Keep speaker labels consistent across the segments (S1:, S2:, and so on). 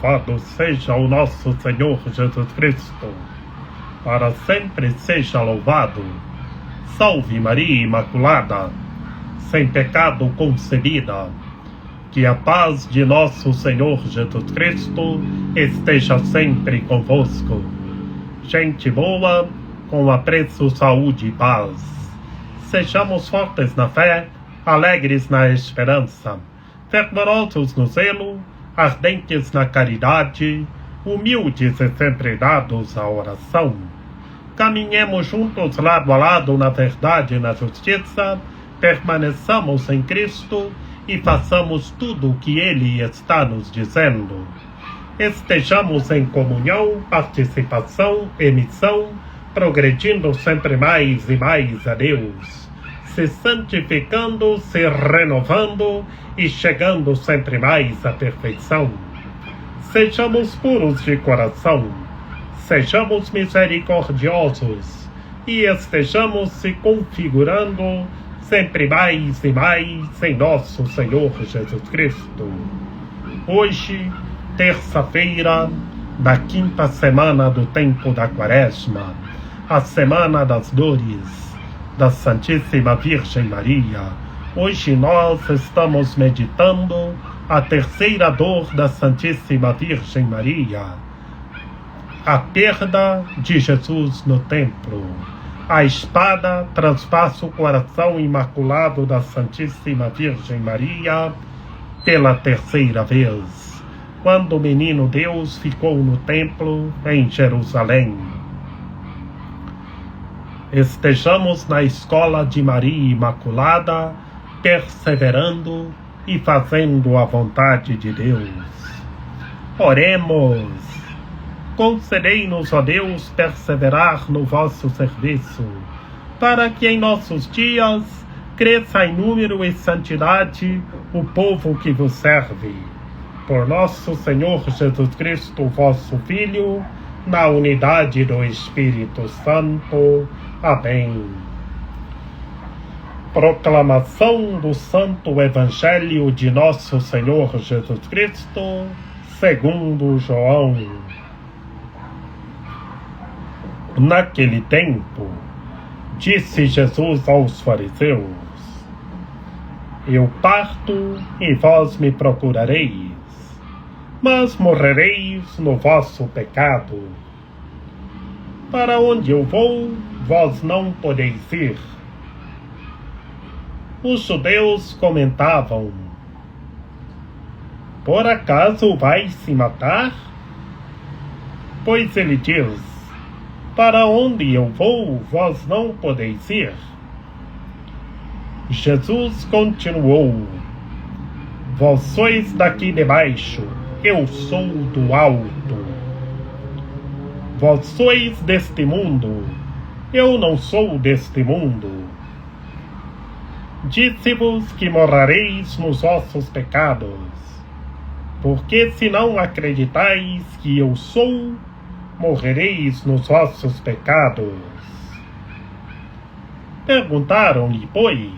S1: Louvado seja o nosso Senhor Jesus Cristo. Para sempre seja louvado. Salve Maria Imaculada, sem pecado concebida. Que a paz de nosso Senhor Jesus Cristo esteja sempre convosco. Gente boa, com apreço, saúde e paz. Sejamos fortes na fé, alegres na esperança, fervorosos no zelo, ardentes na caridade, humildes e sempre dados à oração. Caminhemos juntos lado a lado na verdade e na justiça, permaneçamos em Cristo e façamos tudo o que Ele está nos dizendo. Estejamos em comunhão, participação e missão, progredindo sempre mais e mais a Deus, se santificando, se renovando e chegando sempre mais à perfeição. Sejamos puros de coração, sejamos misericordiosos e estejamos se configurando sempre mais e mais em nosso Senhor Jesus Cristo. Hoje, terça-feira da 5ª semana do tempo da Quaresma, a Semana das Dores da Santíssima Virgem Maria. Hoje nós estamos meditando a terceira dor da Santíssima Virgem Maria, a perda de Jesus no templo. A espada transpassa o coração imaculado da Santíssima Virgem Maria pela terceira vez, quando o menino Deus ficou no templo em Jerusalém. Estejamos na escola de Maria Imaculada, perseverando e fazendo a vontade de Deus. Oremos. Concedei-nos, ó Deus, perseverar no vosso serviço, para que em nossos dias cresça em número e santidade o povo que vos serve. Por nosso Senhor Jesus Cristo, vosso Filho, na unidade do Espírito Santo. Amém. Proclamação do Santo Evangelho de nosso Senhor Jesus Cristo, segundo João. Naquele tempo, disse Jesus aos fariseus: Eu parto e vós me procurareis, mas morrereis no vosso pecado. Para onde eu vou, vós não podeis ir. Os judeus comentavam: Por acaso vai se matar? Pois ele diz: Para onde eu vou, vós não podeis ir. Jesus continuou: Vós sois daqui de baixo, eu sou do alto. Vós sois deste mundo, eu não sou deste mundo. Disse-vos que morrereis nos vossos pecados, porque se não acreditais que eu sou, morrereis nos vossos pecados. Perguntaram-lhe, pois: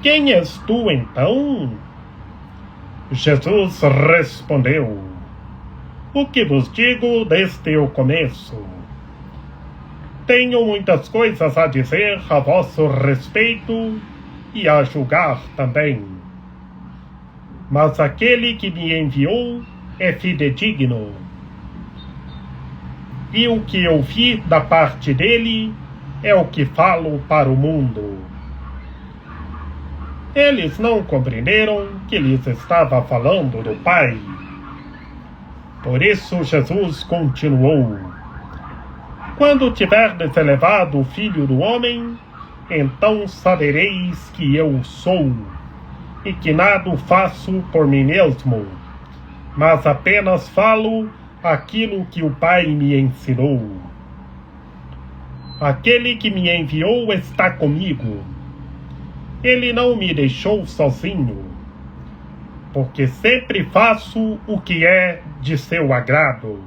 S1: Quem és tu, então? Jesus respondeu: O que vos digo desde o começo. Tenho muitas coisas a dizer a vosso respeito e a julgar também. Mas aquele que me enviou é fidedigno, e o que eu vi da parte dele é o que falo para o mundo. Eles não compreenderam que lhes estava falando do Pai. Por isso Jesus continuou: Quando tiverdes elevado o Filho do Homem, então sabereis que eu sou, e que nada faço por mim mesmo, mas apenas falo aquilo que o Pai me ensinou. Aquele que me enviou está comigo. Ele não me deixou sozinho, porque sempre faço o que é de seu agrado.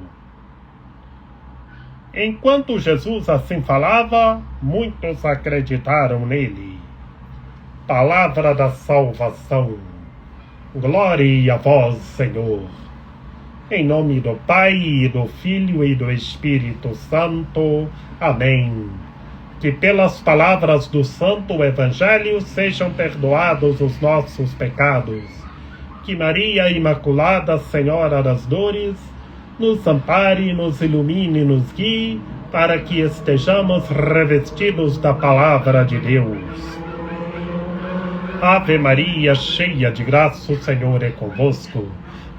S1: Enquanto Jesus assim falava, muitos acreditaram nele. Palavra da salvação. Glória a vós, Senhor. Em nome do Pai, e do Filho, e do Espírito Santo. Amém. Que pelas palavras do Santo Evangelho sejam perdoados os nossos pecados. Que Maria Imaculada, Senhora das Dores, nos ampare, nos ilumine e nos guie, para que estejamos revestidos da Palavra de Deus. Ave Maria, cheia de graça, o Senhor é convosco.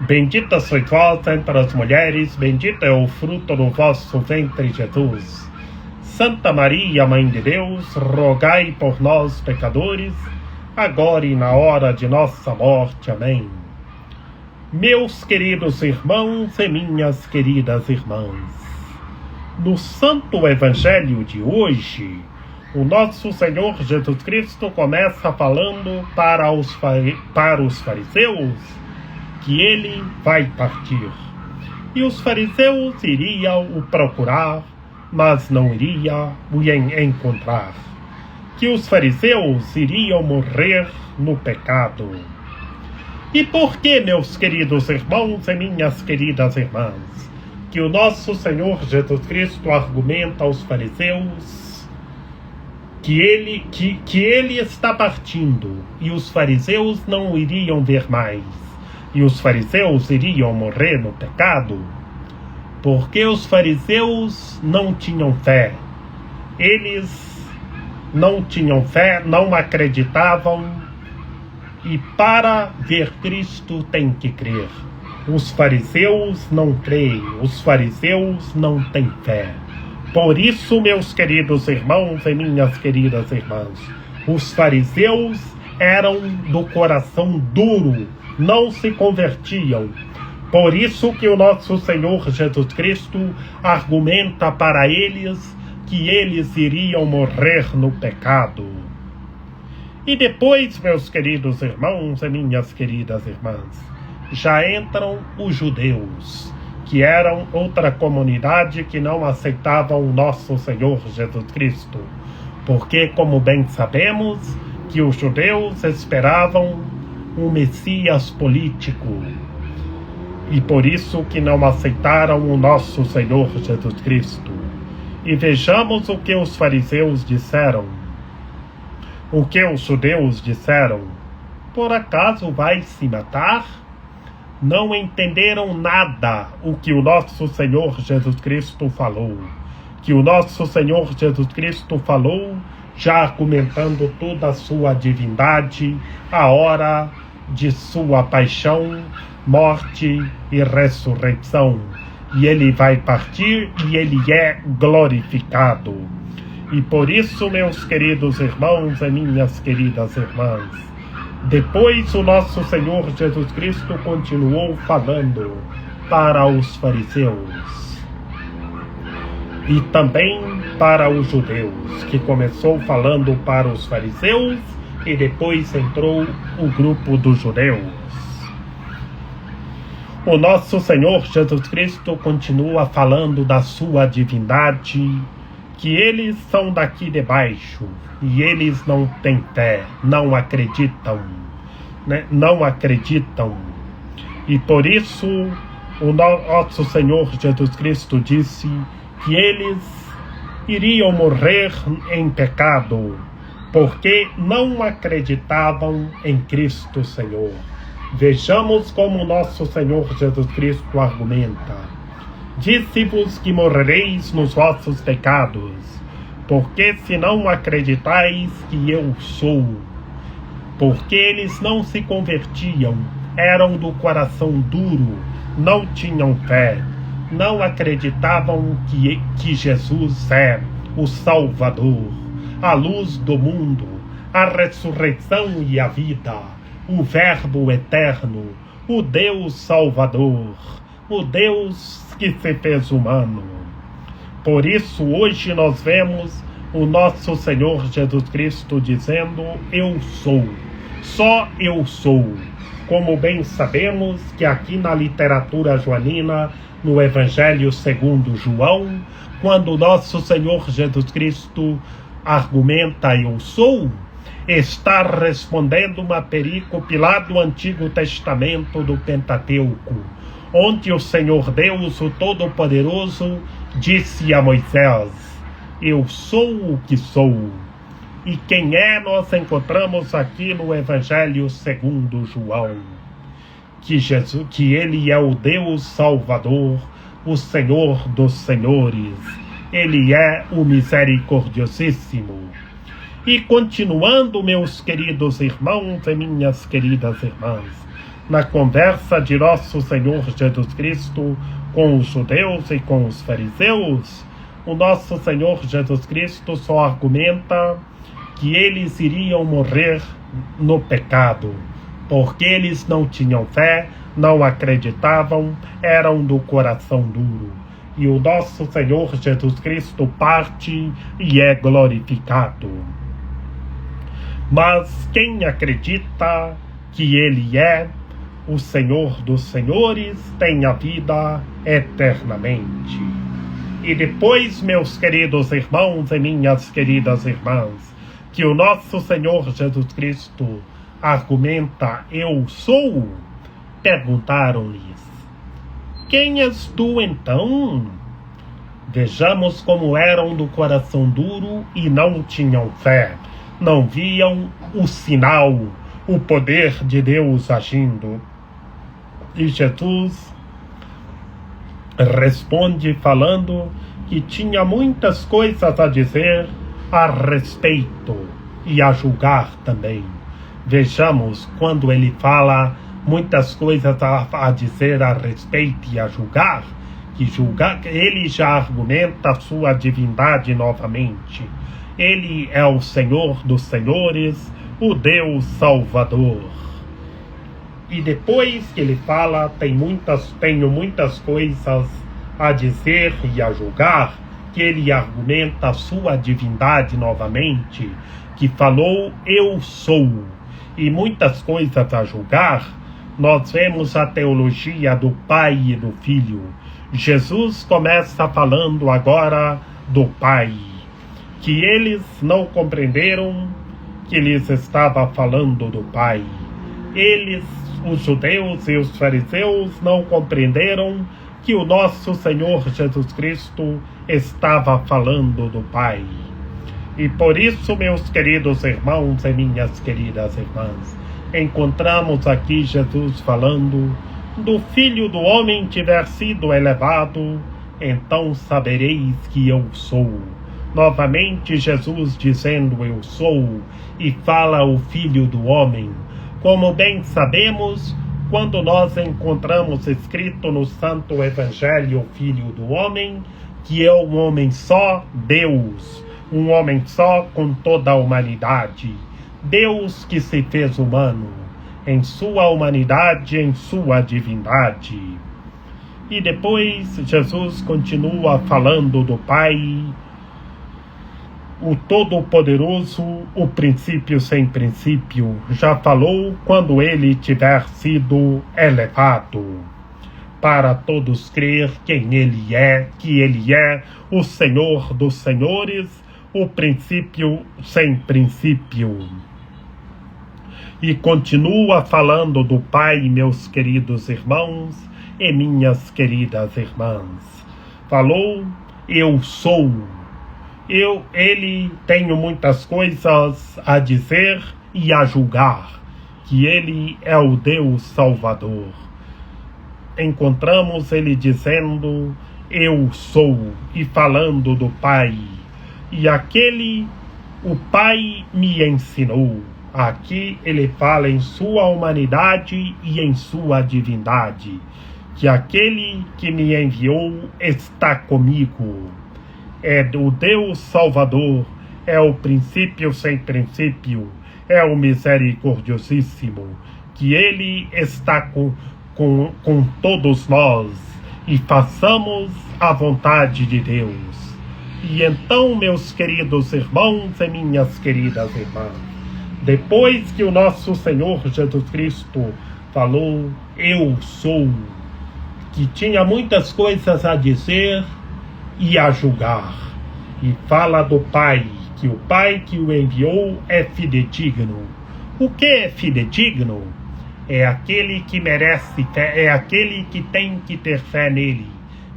S1: Bendita sois vós entre as mulheres, bendito é o fruto do vosso ventre, Jesus. Santa Maria, Mãe de Deus, rogai por nós, pecadores, agora e na hora de nossa morte. Amém. Meus queridos irmãos e minhas queridas irmãs, no Santo Evangelho de hoje, o nosso Senhor Jesus Cristo começa falando para os fariseus que ele vai partir. E os fariseus iriam o procurar, mas não iriam o encontrar. Que os fariseus iriam morrer no pecado. E por que, meus queridos irmãos e minhas queridas irmãs, que o nosso Senhor Jesus Cristo argumenta aos fariseus que ele está partindo e os fariseus não o iriam ver mais? E os fariseus iriam morrer no pecado? Porque os fariseus não tinham fé. Eles não tinham fé, não acreditavam. E para ver Cristo tem que crer. Os fariseus não creem, os fariseus não têm fé. Por isso, meus queridos irmãos e minhas queridas irmãs, os fariseus eram do coração duro, não se convertiam. Por isso que o nosso Senhor Jesus Cristo argumenta para eles que eles iriam morrer no pecado. E depois, meus queridos irmãos e minhas queridas irmãs, já entram os judeus, que eram outra comunidade que não aceitavam o nosso Senhor Jesus Cristo. Porque, como bem sabemos, que os judeus esperavam um Messias político, e por isso que não aceitaram o nosso Senhor Jesus Cristo. E vejamos o que os fariseus disseram. O que os judeus disseram? Por acaso vai se matar? Não entenderam nada o que o nosso Senhor Jesus Cristo falou. Que o nosso Senhor Jesus Cristo falou, já argumentando toda a sua divindade, a hora de sua paixão, morte e ressurreição. E ele vai partir e ele é glorificado. E por isso, meus queridos irmãos e minhas queridas irmãs, depois o nosso Senhor Jesus Cristo continuou falando para os fariseus e também para os judeus, que começou falando para os fariseus e depois entrou o grupo dos judeus. O nosso Senhor Jesus Cristo continua falando da sua divindade, que eles são daqui de baixo e eles não têm fé, não acreditam, né? Não acreditam. E por isso o nosso Senhor Jesus Cristo disse que eles iriam morrer em pecado, porque não acreditavam em Cristo Senhor. Vejamos como o nosso Senhor Jesus Cristo argumenta. Disse-vos que morrereis nos vossos pecados, porque se não acreditais que eu sou. Porque eles não se convertiam, eram do coração duro, não tinham fé, não acreditavam que Jesus é o Salvador, a luz do mundo, a ressurreição e a vida, o Verbo eterno, o Deus Salvador, o Deus que se fez humano. Por isso, hoje nós vemos o nosso Senhor Jesus Cristo dizendo: eu sou, só eu sou. Como bem sabemos que aqui na literatura joanina, no Evangelho segundo João, quando o nosso Senhor Jesus Cristo argumenta eu sou, está respondendo uma perícope lá do Antigo Testamento do Pentateuco, onde o Senhor Deus, o Todo-Poderoso, disse a Moisés: eu sou o que sou. E quem é, nós encontramos aqui no Evangelho segundo João, que ele é o Deus Salvador, o Senhor dos Senhores, ele é o Misericordiosíssimo. E continuando, meus queridos irmãos e minhas queridas irmãs, na conversa de nosso Senhor Jesus Cristo com os judeus e com os fariseus, o nosso Senhor Jesus Cristo só argumenta que eles iriam morrer no pecado, porque eles não tinham fé, não acreditavam, eram do coração duro. E o nosso Senhor Jesus Cristo parte e é glorificado. Mas quem acredita que Ele é o Senhor dos Senhores tem a vida eternamente. E depois, meus queridos irmãos e minhas queridas irmãs, que o nosso Senhor Jesus Cristo argumenta: eu sou, perguntaram-lhes: quem és tu então? Vejamos como eram do coração duro e não tinham fé, não viam o sinal, o poder de Deus agindo. E Jesus responde falando que tinha muitas coisas a dizer a respeito e a julgar também. Vejamos quando ele fala muitas coisas a dizer a respeito e a julgar, ele já argumenta a sua divindade novamente. Ele é o Senhor dos Senhores, o Deus Salvador. E depois que ele fala, tenho muitas coisas a dizer e a julgar, que ele argumenta a sua divindade novamente, que falou: eu sou, e muitas coisas a julgar, nós vemos a teologia do Pai e do Filho. Jesus começa falando agora do Pai, que eles não compreenderam que lhes estava falando do Pai. Eles, os judeus e os fariseus, não compreenderam que o nosso Senhor Jesus Cristo estava falando do Pai. E por isso, meus queridos irmãos e minhas queridas irmãs, encontramos aqui Jesus falando: do Filho do Homem tiver sido elevado, então sabereis que eu sou. Novamente Jesus dizendo: eu sou, e fala o Filho do Homem. Como bem sabemos, quando nós encontramos escrito no Santo Evangelho o Filho do Homem, que é um homem só, Deus, um homem só com toda a humanidade, Deus que se fez humano, em sua humanidade, em sua divindade. E depois Jesus continua falando do Pai, o Todo-Poderoso, o princípio sem princípio, já falou quando ele tiver sido elevado, para todos crer quem ele é, que ele é o Senhor dos Senhores, o princípio sem princípio. E continua falando do Pai, meus queridos irmãos e minhas queridas irmãs. Falou: eu sou. Ele tem muitas coisas a dizer e a julgar, que ele é o Deus Salvador. Encontramos ele dizendo: eu sou, e falando do Pai. E o Pai me ensinou. Aqui ele fala em sua humanidade e em sua divindade, que aquele que me enviou está comigo. É o Deus Salvador, é o princípio sem princípio, é o misericordiosíssimo, que ele está com todos nós, e façamos a vontade de Deus. E então, meus queridos irmãos e minhas queridas irmãs, depois que o nosso Senhor Jesus Cristo falou: eu sou, que tinha muitas coisas a dizer e a julgar, e fala do Pai, que o Pai que o enviou é fidedigno. O que é fidedigno? é aquele que merece fé, é aquele que tem que ter fé nele,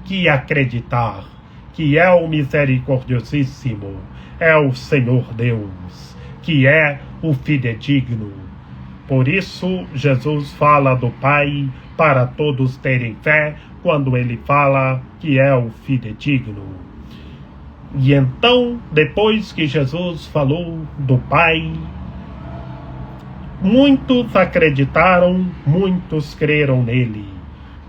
S1: que acreditar que é o misericordiosíssimo, é o Senhor Deus, que é o fidedigno. Por isso, Jesus fala do Pai para todos terem fé, quando ele fala que é o fidedigno. E então, depois que Jesus falou do Pai, muitos acreditaram, muitos creram nele.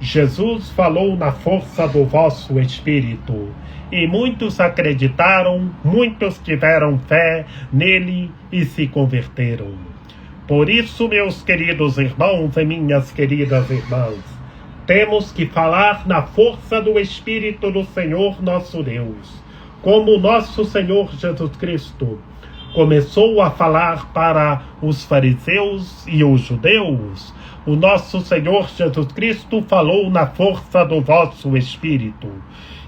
S1: Jesus falou na força do vosso Espírito, e muitos acreditaram, muitos tiveram fé nele e se converteram. Por isso, meus queridos irmãos e minhas queridas irmãs, temos que falar na força do Espírito do Senhor nosso Deus, como nosso Senhor Jesus Cristo começou a falar para os fariseus e os judeus. O nosso Senhor Jesus Cristo falou na força do vosso Espírito.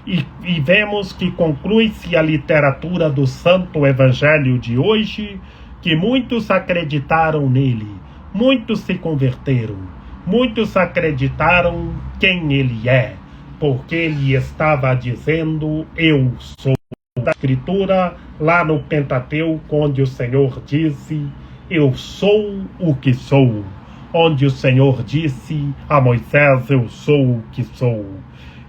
S1: E vemos que conclui-se a literatura do Santo Evangelho de hoje, que muitos acreditaram nele, muitos se converteram, muitos acreditaram quem ele é, porque ele estava dizendo, eu sou. Da Escritura, lá no Pentateuco, onde o Senhor disse, eu sou o que sou. Onde o Senhor disse a Moisés, eu sou o que sou.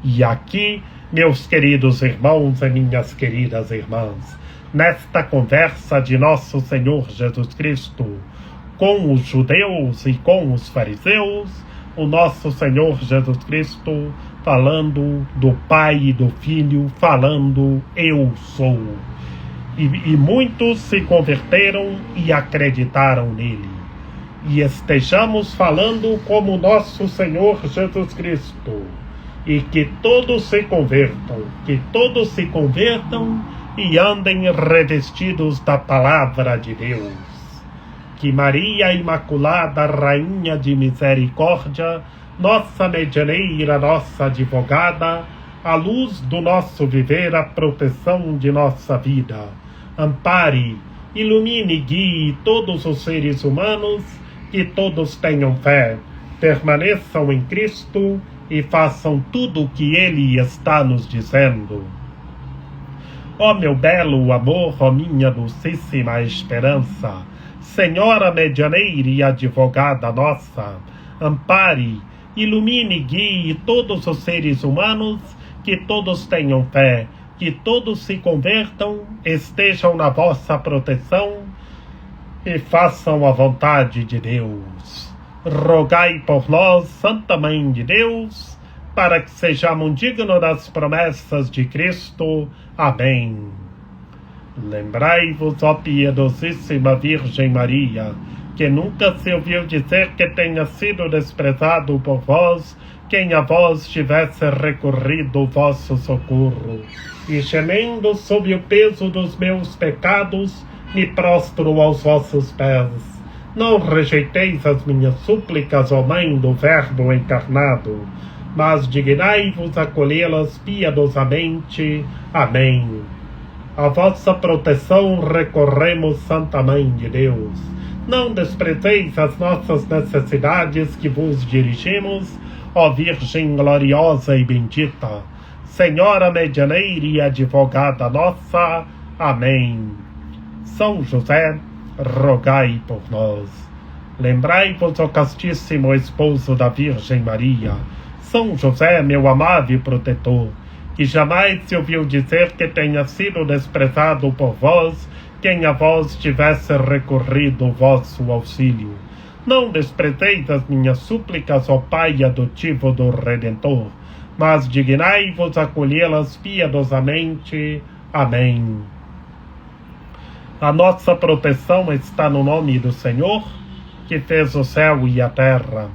S1: E aqui, meus queridos irmãos e minhas queridas irmãs, nesta conversa de nosso Senhor Jesus Cristo com os judeus e com os fariseus, o nosso Senhor Jesus Cristo falando do Pai e do Filho, falando eu sou. E muitos se converteram e acreditaram nele. E estejamos falando como nosso Senhor Jesus Cristo. E que todos se convertam, e andem revestidos da palavra de Deus. Que Maria Imaculada, Rainha de Misericórdia, nossa medianeira, nossa advogada, a luz do nosso viver, a proteção de nossa vida, ampare, ilumine e guie todos os seres humanos, que todos tenham fé, permaneçam em Cristo e façam tudo o que Ele está nos dizendo. Ó meu belo amor, ó minha dulcíssima esperança, Senhora medianeira e advogada nossa, ampare, ilumine e guie todos os seres humanos, que todos tenham fé, que todos se convertam, estejam na vossa proteção e façam a vontade de Deus. Rogai por nós, Santa Mãe de Deus, para que sejamos dignos das promessas de Cristo. Amém. Lembrai-vos, ó piedosíssima Virgem Maria, que nunca se ouviu dizer que tenha sido desprezado por vós quem a vós tivesse recorrido o vosso socorro. E gemendo sob o peso dos meus pecados, me prostro aos vossos pés. Não rejeiteis as minhas súplicas, ó Mãe do Verbo encarnado, mas dignai-vos acolhê-las piedosamente. Amém. A vossa proteção recorremos, Santa Mãe de Deus. Não desprezeis as nossas necessidades que vos dirigimos, ó Virgem gloriosa e bendita, Senhora medianeira e advogada nossa. Amém. São José, rogai por nós. Lembrai-vos, ó castíssimo esposo da Virgem Maria, São José, meu amável protetor, que jamais se ouviu dizer que tenha sido desprezado por vós quem a vós tivesse recorrido o vosso auxílio. Não desprezeis as minhas súplicas, ó Pai adotivo do Redentor, mas dignai-vos acolhê-las piedosamente. Amém. A nossa proteção está no nome do Senhor, que fez o céu e a terra.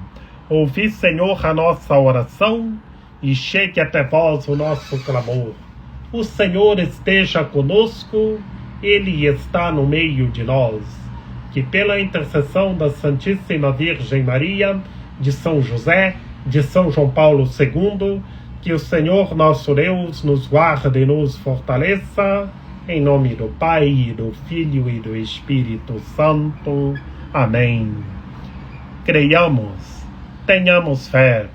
S1: Ouvi, Senhor, a nossa oração, e chegue até vós o nosso clamor. O Senhor esteja conosco, Ele está no meio de nós. Que pela intercessão da Santíssima Virgem Maria, de São José, de São João Paulo II, que o Senhor nosso Deus nos guarde e nos fortaleça, em nome do Pai, do Filho e do Espírito Santo. Amém. Creiamos, tenhamos fé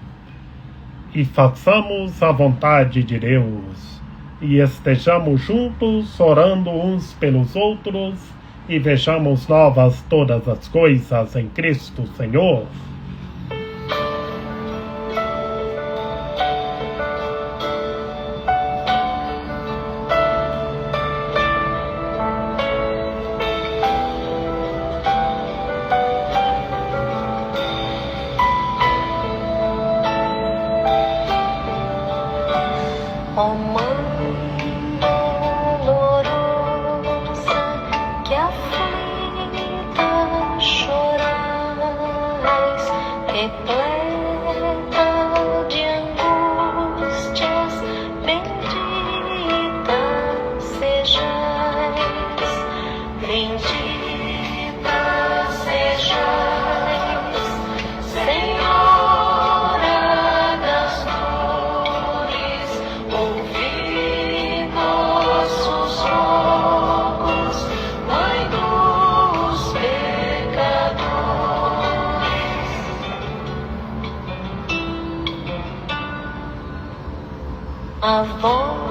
S1: e façamos a vontade de Deus, e estejamos juntos orando uns pelos outros, e vejamos novas todas as coisas em Cristo Senhor.
S2: Ó Mãe dolorosa, que aflita chorais, repleta de angústias, bendita sejais, bendita sejais, Senhora das dores, ouvi nossos rogos, Mãe dos pecadores. A voz